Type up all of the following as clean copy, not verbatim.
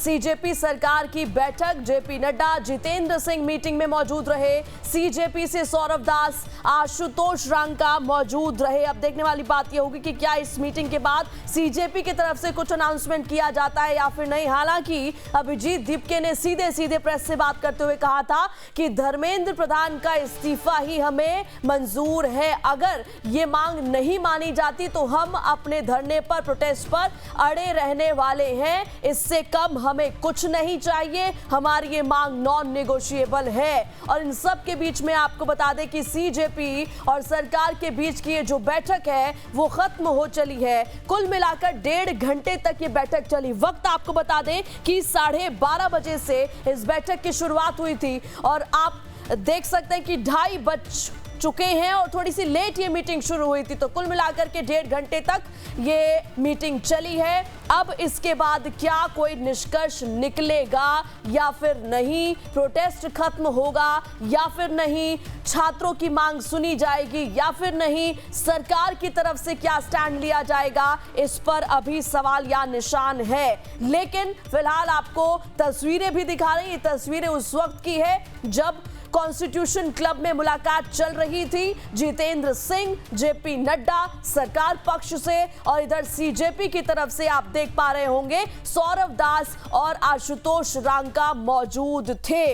CJP सरकार की बैठक, जेपी नड्डा, जितेंद्र सिंह मीटिंग में मौजूद रहे। सीजेपी से सौरभ दास, आशुतोष रांका मौजूद रहे। अब देखने वाली बात यह होगी कि क्या इस मीटिंग के बाद सीजेपी की तरफ से कुछ अनाउंसमेंट किया जाता है या फिर नहीं। हालांकि अभिजीत दीपके ने सीधे सीधे प्रेस से बात करते हुए कहा था कि धर्मेंद्र प्रधान का इस्तीफा ही हमें मंजूर है। अगर ये मांग नहीं मानी जाती तो हम अपने धरने पर, प्रोटेस्ट पर अड़े रहने वाले हैं। इससे कम हमें कुछ नहीं चाहिए। हमारी ये मांग नॉन नेगोशिएबल है। और इन सब के बीच में आपको बता दें कि सीजेपी और सरकार के बीच की ये जो बैठक है वो खत्म हो चली है। कुल मिलाकर 1.5 घंटे तक ये बैठक चली। वक्त आपको बता दें कि 12:30 बजे से इस बैठक की शुरुआत हुई थी और आप देख सकते हैं कि 2:30 बज चुके हैं और थोड़ी सी लेट ये मीटिंग शुरू हुई थी। तो कुल मिलाकर के 1.5 घंटे तक ये मीटिंग चली है। अब इसके बाद क्या कोई निष्कर्ष निकलेगा या फिर नहीं, प्रोटेस्ट खत्म होगा या फिर नहीं, छात्रों की मांग सुनी जाएगी या फिर नहीं, सरकार की तरफ से क्या स्टैंड लिया जाएगा, इस पर अभी सवाल या निशान है। लेकिन फिलहाल आपको तस्वीरें भी दिखा रही। ये तस्वीरें उस वक्त की है जब कॉन्स्टिट्यूशन क्लब में मुलाकात चल रही थी। जितेंद्र सिंह, जेपी नड्डा सरकार पक्ष से और इधर सीजेपी की तरफ से आप देख पा रहे होंगे सौरभ दास और आशुतोष रांका मौजूद थे।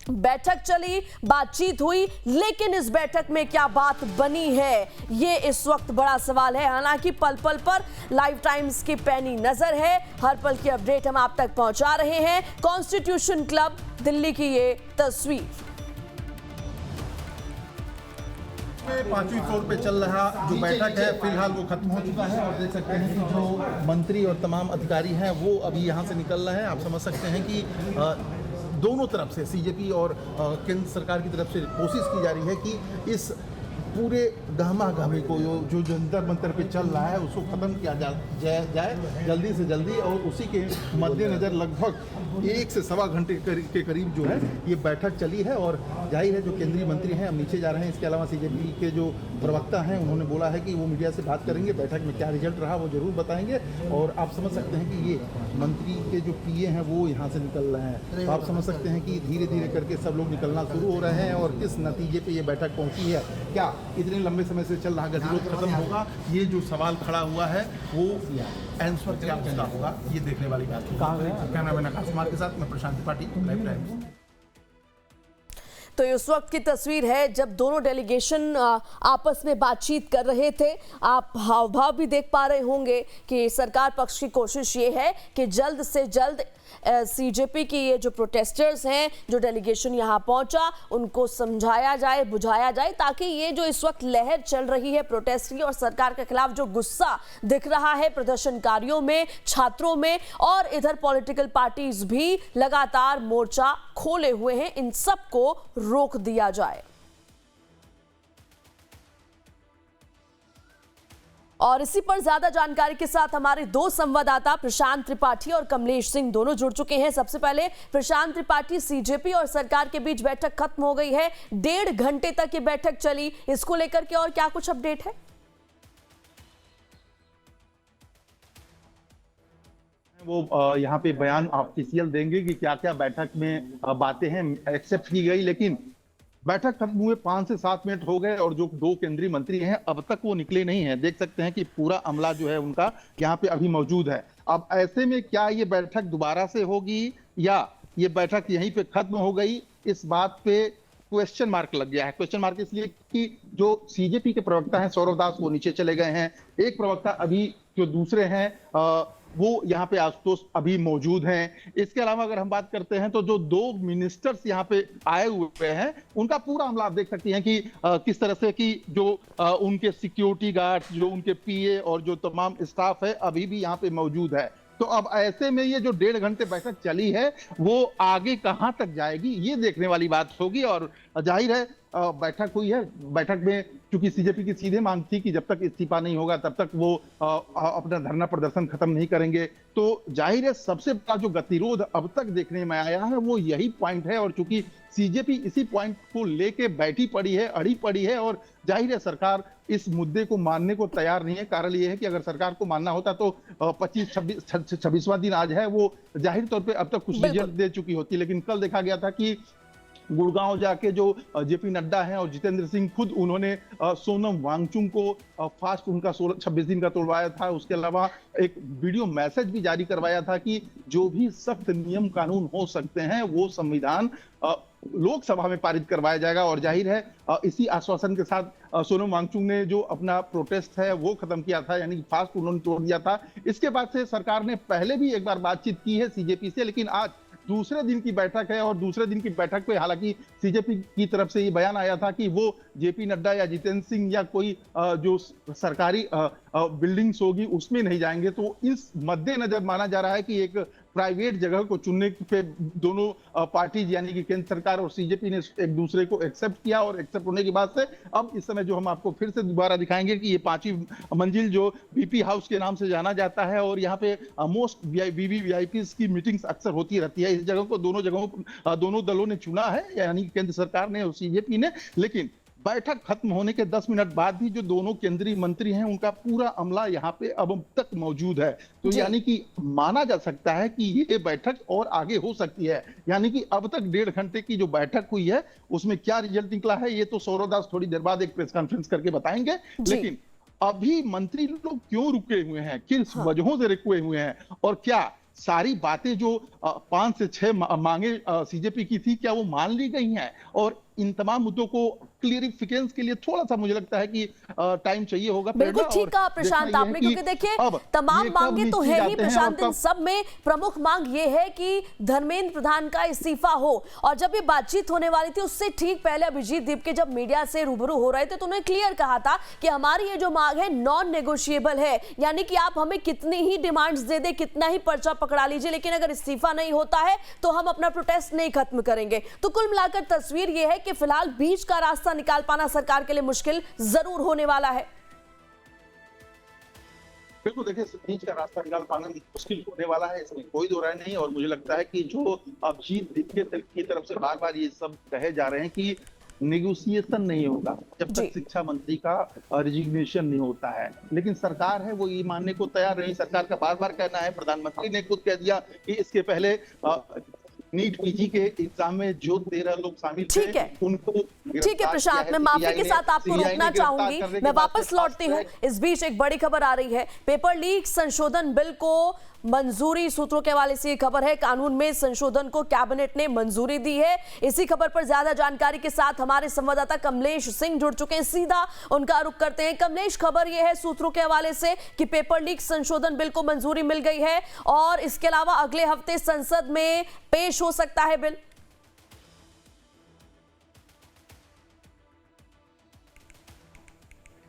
बैठक चली, बातचीत हुई, लेकिन इस बैठक में क्या बात बनी है ये इस वक्त बड़ा सवाल है। हालांकि पल पल पर लाइव टाइम्स की पैनी नजर है। हर पल की अपडेट हम आप तक पहुंचा रहे हैं। कॉन्स्टिट्यूशन क्लब दिल्ली की ये तस्वीर। 5वीं फ्लोर पे चल रहा जो बैठक है फिलहाल वो खत्म हो चुका है और देख सकते हैं कि जो मंत्री और तमाम अधिकारी हैं वो अभी यहाँ से निकल रहे हैं। आप समझ सकते हैं कि दोनों तरफ से सीजेपी और केंद्र सरकार की तरफ से कोशिश की जा रही है कि इस पूरे गहमा-गहमी को जो जंतर मंतर पे चल रहा है उसको ख़त्म किया जाए जल्दी से जल्दी। और उसी के मद्देनज़र लगभग 1 से सवा घंटे के करीब जो है ये बैठक चली है। और जाहिर है जो केंद्रीय मंत्री हैं अब नीचे जा रहे हैं। इसके अलावा सीजेपी के जो प्रवक्ता हैं उन्होंने बोला है कि वो मीडिया से बात करेंगे, बैठक में क्या रिजल्ट रहा वो ज़रूर बताएंगे। और आप समझ सकते हैं कि ये मंत्री के जो पीए हैं वो यहाँ से निकल रहे हैं। तो आप समझ सकते हैं कि धीरे धीरे करके सब लोग निकलना शुरू हो रहे हैं। और किस नतीजे पर ये बैठक पहुँची है, क्या इतने लंबे समय से चल रहा गतिरोध खत्म होगा, ये जो सवाल खड़ा हुआ है वो आंसर क्या उसका होगा, ये देखने वाली बात है। कैमरामैन आकाश कुमार के साथ मैं प्रशांत त्रिपाठी, लाइव टाइम्स। तो उस वक्त की तस्वीर है जब दोनों डेलीगेशन आपस में बातचीत कर रहे थे। आप हाव भाव भी देख पा रहे होंगे कि सरकार पक्ष की कोशिश ये है कि जल्द से जल्द सीजेपी की ये जो प्रोटेस्टर्स हैं, जो डेलीगेशन यहाँ पहुंचा, उनको समझाया जाए, बुझाया जाए, ताकि ये जो इस वक्त लहर चल रही है प्रोटेस्ट की और सरकार के खिलाफ जो गुस्सा दिख रहा है प्रदर्शनकारियों में, छात्रों में, और इधर पॉलिटिकल पार्टीज भी लगातार मोर्चा खोले हुए हैं, इन सबको रोक दिया जाए। और इसी पर ज्यादा जानकारी के साथ हमारे दो संवाददाता प्रशांत त्रिपाठी और कमलेश सिंह दोनों जुड़ चुके हैं। सबसे पहले प्रशांत त्रिपाठी, सीजेपी और सरकार के बीच बैठक खत्म हो गई है, 1.5 घंटे तक ये बैठक चली, इसको लेकर के और क्या कुछ अपडेट है? वो यहाँ पे बयान ऑफिशियल देंगे कि क्या क्या बैठक में बातें हैं एक्सेप्ट की गई, लेकिन बैठक खत्म हुए 5 से 7 मिनट हो गए और जो 2 केंद्रीय मंत्री हैं अब तक वो निकले नहीं हैं। देख सकते हैं कि पूरा अमला जो है उनका यहाँ पे अभी मौजूद है। अब ऐसे में क्या ये बैठक दोबारा से होगी या ये बैठक यहीं पे खत्म हो गई, इस बात पे क्वेश्चन मार्क लग गया है। क्वेश्चन मार्क इसलिए कि जो सीजेपी के प्रवक्ता हैं सौरभ दास वो नीचे चले गए हैं, एक प्रवक्ता अभी जो दूसरे हैं वो यहाँ पे आशुतोष अभी मौजूद हैं। इसके अलावा अगर हम बात करते हैं तो जो 2 मिनिस्टर्स यहाँ पे आए हुए हैं उनका पूरा मामला आप देख सकती हैं कि किस तरह से कि जो उनके सिक्योरिटी गार्ड्स, जो उनके पीए और जो तमाम स्टाफ है अभी भी यहाँ पे मौजूद है। तो अब ऐसे में ये जो 1.5 घंटे बैठक चली है वो आगे कहां तक जाएगी ये देखने वाली बात होगी। और जाहिर है बैठक हुई है, बैठक में चूंकि सीजेपी की सीधे मांग थी कि जब तक इस्तीफा नहीं होगा तब तक वो अपना धरना प्रदर्शन खत्म नहीं करेंगे। तो जाहिर है सबसे बड़ा जो गतिरोध अब तक देखने में आया है वो यही पॉइंट है। और चूंकि सीजेपी इसी पॉइंट को लेके बैठी पड़ी है, अड़ी पड़ी है और जाहिर है सरकार इस मुद्दे को मानने को तैयार नहीं है। कारण यह है कि अगर सरकार को मानना होता तो 26वां दिन आज है, वो जाहिर तौर पे अब तक कुछ रिजल्ट दे चुकी होती। लेकिन कल देखा गया था कि गुड़गांव जाके जो जेपी नड्डा हैं और जितेंद्र सिंह खुद उन्होंने सोनम वांगचुक को फास्ट उनका 26 दिन का तोड़वाया था। उसके अलावा एक वीडियो मैसेज भी जारी करवाया था कि जो भी सख्त नियम कानून हो सकते हैं वो संविधान लोकसभा में पारित करवाया जाएगा। और जाहिर है इसी आश्वासन के साथ सोनम वांगचुक ने जो अपना प्रोटेस्ट है वो खत्म किया था, यानी फास्ट उन्होंने तोड़ दिया था। इसके बाद से सरकार ने पहले भी एक बार बातचीत की है सीजेपी से, लेकिन आज दूसरे दिन की बैठक है और दूसरे दिन की बैठक पे हालांकि सीजेपी की तरफ से ये बयान आया था कि वो जेपी नड्डा या जितेंद्र सिंह या कोई जो सरकारी बिल्डिंग्स होगी उसमें नहीं जाएंगे। तो इस मद्देनजर माना जा रहा है कि एक प्राइवेट जगह को चुनने पे दोनों पार्टीज यानी कि केंद्र सरकार और सीजेपी ने एक दूसरे को एक्सेप्ट किया, और एक्सेप्ट होने के बाद से अब इस समय जो हम आपको फिर से दोबारा दिखाएंगे कि ये 5वीं मंजिल जो बीपी हाउस के नाम से जाना जाता है और यहाँ पे मोस्ट वीवीआईपी की मीटिंग्स अक्सर होती रहती है। इस जगह को दोनों दलों ने चुना है, यानी केंद्र सरकार ने और सीजेपी ने। लेकिन बैठक खत्म होने के 10 मिनट बाद भी जो दोनों केंद्रीय मंत्री हैं उनका पूरा अमला यहाँ पे अब तक मौजूद है। तो यानी कि माना जा सकता है कि ये बैठक और आगे हो सकती है। यानी कि अब तक 1.5 घंटे की जो बैठक हुई है उसमें क्या रिजल्ट निकला है ये तो सौरव दास थोड़ी देर बाद एक प्रेस कॉन्फ्रेंस करके बताएंगे। लेकिन अभी मंत्री लोग क्यों रुके हुए हैं, किस वजहों से रुके हुए हैं, और क्या सारी बातें जो 5 से 6 मांगे सीजेपी की थी क्या वो मान ली गई हैं? और इन तमाम मुद्दों को क्लियरिफिकेशन के लिए थोड़ा सा मुझे लगता है कि टाइम चाहिए होगा। बिल्कुल ठीक कहा प्रशांत आपने, क्योंकि देखिए तमाम मांगे तो है ही प्रशांत, इन सब में प्रमुख मांग ये है कि धर्मेंद्र प्रधान का इस्तीफा हो। और जब ये बातचीत होने वाली थी उससे ठीक पहले अभिजीत दीपके जब मीडिया से रूबरू हो रहे थे तो उन्होंने क्लियर कहा था कि हमारी ये जो मांग है नॉन नेगोशिएबल है, यानी कि आप हमें कितनी ही डिमांड्स दे दे, कितना ही पर्चा पकड़ा लीजिए, लेकिन अगर इस्तीफा नहीं होता है तो हम अपना प्रोटेस्ट नहीं खत्म करेंगे। तो कुल मिलाकर तस्वीर यह है कि फिलहाल बीच का रास्ता निकाल पाना सरकार के लिए मुश्किल जरूर होने वाला है। बिल्कुल, देखिए बीच का रास्ता निकाल पाना मुश्किल होने वाला है, इसमें कोई दो राय नहीं। और मुझे लगता है कि जो अभिजीत दीपके की तरफ से बार बार ये सब कहे जा रहे हैं कि नेगोशिएशन नहीं होगा जब तक शिक्षा मंत्री का रिजिग्नेशन नहीं होता है, लेकिन सरकार है वो ये मानने को तैयार नहीं। सरकार का बार बार कहना है, प्रधानमंत्री ने खुद कह दिया कि इसके पहले नीट पीजी के एग्जाम में जो 13 लोग शामिल थे उनको ठीक है प्रशांत, मैं माफी के साथ आपको रोकना चाहूंगी, मैं वापस लौटती हूँ। इस बीच एक बड़ी खबर आ रही है, पेपर लीक संशोधन बिल को मंजूरी, सूत्रों के हवाले से ये खबर है। कानून में संशोधन को कैबिनेट ने मंजूरी दी है। इसी खबर पर ज्यादा जानकारी के साथ हमारे संवाददाता कमलेश सिंह जुड़ चुके हैं, सीधा उनका रुख करते हैं। कमलेश, खबर यह है सूत्रों के हवाले से कि पेपर लीक संशोधन बिल को मंजूरी मिल गई है और इसके अलावा अगले हफ्ते संसद में पेश हो सकता है बिल।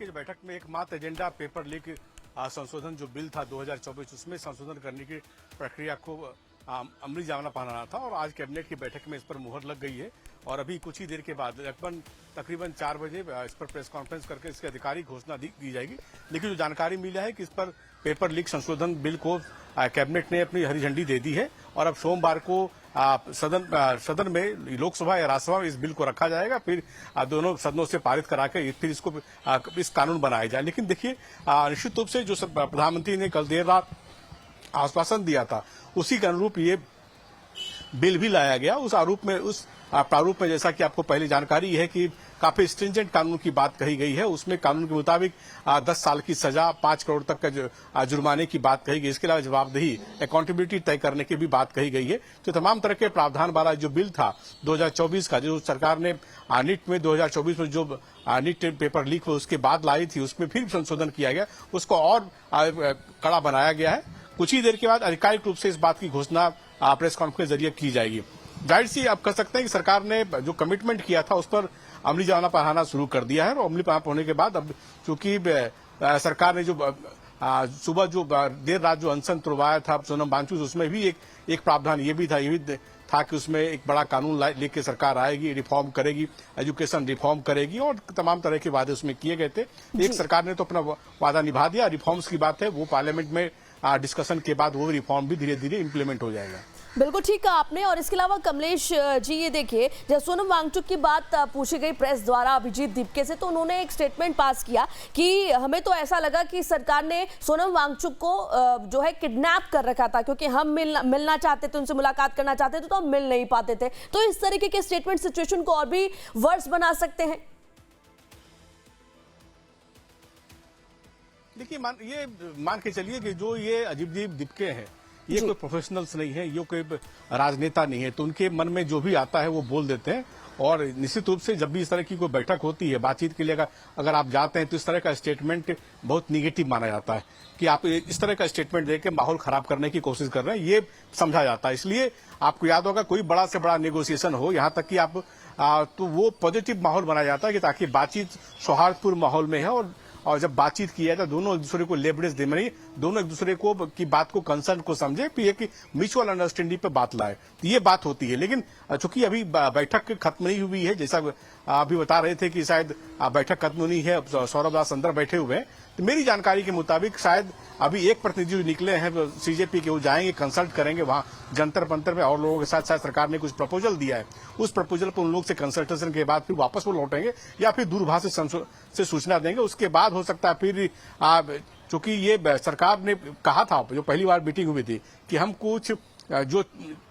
बैठक में एकमात्र एजेंडा पेपर लीक संशोधन जो बिल था 2024 उसमें संशोधन करने की प्रक्रिया को अमली जाना पाना था, और आज कैबिनेट की बैठक में इस पर मुहर लग गई है। और अभी कुछ ही देर के बाद तकरीबन 4 बजे इस पर प्रेस कॉन्फ्रेंस करके इसकी आधिकारिक घोषणा दी जाएगी। लेकिन जो जानकारी मिली है कि इस पर पेपर लीक संशोधन बिल को कैबिनेट ने अपनी हरी झंडी दे दी है और अब सोमवार को सदन में, लोकसभा या राज्यसभा में इस बिल को रखा जाएगा, फिर दोनों सदनों से पारित करा के फिर इसको इस कानून बनाया जाए। लेकिन देखिए निश्चित रूप से जो प्रधानमंत्री ने कल देर रात आश्वासन दिया था उसी के अनुरूप ये बिल भी लाया गया। उस प्रारूप में जैसा कि आपको पहले जानकारी है कि काफी स्ट्रिंजेंट कानून की बात कही गई है। उसमें कानून के मुताबिक 10 साल की सजा, 5 करोड़ तक का जुर्माने की बात कही गई। इसके अलावा जवाबदेही, अकाउंटेबिलिटी तय करने की भी बात कही गई है। तो तमाम तरह के प्रावधान वाला जो बिल था 2024 का, जो सरकार ने नीट में 2024 में जो नीट पेपर लीक हुआ उसके बाद लाई थी, उसमें फिर संशोधन किया गया, उसको और कड़ा बनाया गया है। कुछ ही देर के बाद आधिकारिक रूप से इस बात की घोषणा प्रेस कॉन्फ्रेंस के जरिए की जाएगी। जाहिर सी आप कह सकते हैं कि सरकार ने जो कमिटमेंट किया था उस पर अमली जाना पढ़ाना शुरू कर दिया है। और अमली पाना होने के बाद अब चूंकि सरकार ने जो सुबह जो देर रात जो अनशन तुड़वाया था सोनम वांगचुक, उसमें भी एक प्रावधान ये भी था कि उसमें एक बड़ा कानून लेके सरकार आएगी, रिफॉर्म करेगी, एजुकेशन रिफॉर्म करेगी और तमाम तरह के वादे उसमें किए गए थे। एक सरकार ने तो अपना वादा निभा दिया। रिफॉर्म्स की बात है वो पार्लियामेंट में डिस्कशन के बाद वो रिफॉर्म भी धीरे धीरे इम्प्लीमेंट हो जाएगा। बिल्कुल ठीक कहा आपने। और इसके अलावा कमलेश जी, ये देखिए, जब सोनम वांगचुक की बात पूछी गई प्रेस द्वारा अभिजीत दीपके से, तो उन्होंने एक स्टेटमेंट पास किया कि हमें तो ऐसा लगा कि सरकार ने सोनम वांगचुक को जो है किडनैप कर रखा था, क्योंकि हम मिलना चाहते थे, उनसे मुलाकात करना चाहते थे, तो हम मिल नहीं पाते थे। तो इस तरीके के स्टेटमेंट सिचुएशन को और भी वर्स बना सकते हैं। देखिए, मान के चलिए कि जो ये अजीत दीपके हैं, ये कोई प्रोफेशनल्स नहीं है, ये कोई राजनेता नहीं है, तो उनके मन में जो भी आता है वो बोल देते हैं। और निश्चित रूप से जब भी इस तरह की कोई बैठक होती है बातचीत के लिए अगर आप जाते हैं, तो इस तरह का स्टेटमेंट बहुत निगेटिव माना जाता है कि आप इस तरह का स्टेटमेंट देके माहौल खराब करने की कोशिश कर रहे हैं, ये समझा जाता है। इसलिए आपको याद होगा, कोई बड़ा से बड़ा नेगोशिएशन हो, यहाँ तक कि आप तो वो पॉजिटिव माहौल बनाया जाता है कि ताकि बातचीत सौहार्दपूर्ण माहौल में है। और जब बातचीत की है तो दोनों एक दूसरे को लेवरेज दे, नहीं दोनों एक दूसरे को की बात को कंसर्न को समझे, फिर एक म्यूचुअल अंडरस्टैंडिंग पे बात लाए, तो ये बात होती है। लेकिन चूंकि अभी बैठक खत्म नहीं हुई है, जैसा अभी बता रहे थे कि शायद बैठक खत्म नहीं है, सौरभ दास अंदर बैठे हुए हैं, तो मेरी जानकारी के मुताबिक शायद अभी एक प्रतिनिधि निकले हैं सीजेपी के, वो जाएंगे, कंसल्ट करेंगे वहां जंतर मंतर में, और लोगों के साथ साथ सरकार ने कुछ प्रपोजल दिया है, उस प्रपोजल पर उन लोग से कंसल्टेशन के बाद फिर वापस वो लौटेंगे या फिर दूरभाष से सूचना देंगे। उसके बाद हो सकता है फिर चूंकि ये सरकार ने कहा था, जो पहली बार मीटिंग हुई थी, कि हम कुछ जो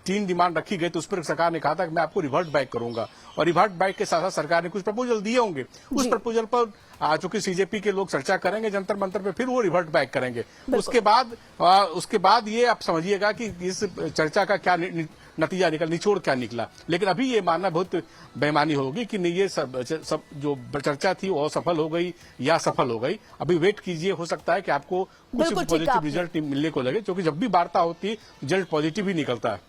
3 डिमांड रखी गई, तो उस पर सरकार ने कहा था कि मैं आपको रिवर्ट बैक करूंगा, और रिवर्ट बैक के साथ साथ सरकार ने कुछ प्रपोजल दिए होंगे, उस प्रपोजल पर चूंकि सीजेपी के लोग चर्चा करेंगे जंतर मंतर पे, फिर वो रिवर्ट बैक करेंगे। उसके बाद ये आप समझिएगा कि इस चर्चा का क्या नतीजा निचोड़ क्या निकला। लेकिन अभी ये मानना बहुत बेईमानी होगी कि नहीं, ये सब जो चर्चा थी वो असफल हो गई या सफल हो गई। अभी वेट कीजिए, हो सकता है कि आपको कुछ पॉजिटिव रिजल्ट मिलने को लगे, क्योंकि जब भी वार्ता होती है रिजल्ट पॉजिटिव ही निकलता है।